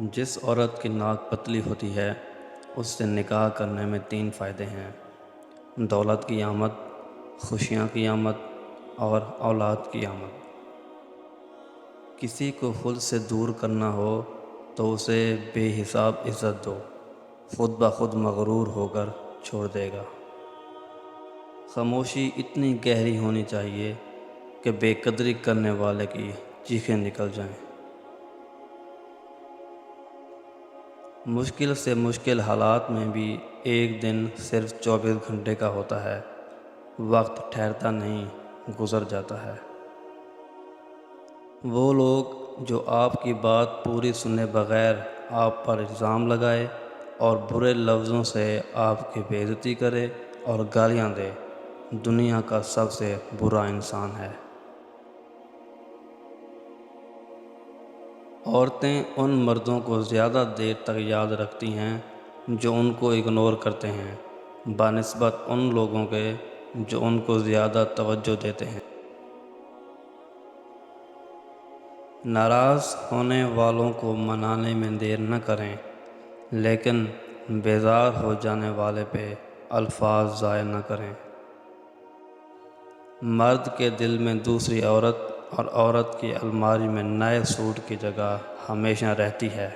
جس عورت کی ناک پتلی ہوتی ہے اس سے نکاح کرنے میں 3 فائدے ہیں: دولت کی آمد، خوشیاں کی آمد اور اولاد کی آمد۔ کسی کو خود سے دور کرنا ہو تو اسے بے حساب عزت دو، خود بخود مغرور ہو کر چھوڑ دے گا۔ خاموشی اتنی گہری ہونی چاہیے کہ بے قدری کرنے والے کی چیخیں نکل جائیں۔ مشکل سے مشکل حالات میں بھی ایک دن صرف 24 گھنٹے کا ہوتا ہے، وقت ٹھہرتا نہیں، گزر جاتا ہے۔ وہ لوگ جو آپ کی بات پوری سنے بغیر آپ پر الزام لگائے اور برے لفظوں سے آپ کی بے عزتی کرے اور گالیاں دے، دنیا کا سب سے برا انسان ہے۔ عورتیں ان مردوں کو زیادہ دیر تک یاد رکھتی ہیں جو ان کو اگنور کرتے ہیں، بنسبت ان لوگوں کے جو ان کو زیادہ توجہ دیتے ہیں۔ ناراض ہونے والوں کو منانے میں دیر نہ کریں، لیکن بیزار ہو جانے والے پہ الفاظ ضائع نہ کریں۔ مرد کے دل میں دوسری عورت اور عورت کی الماری میں نئے سوٹ کی جگہ ہمیشہ رہتی ہے۔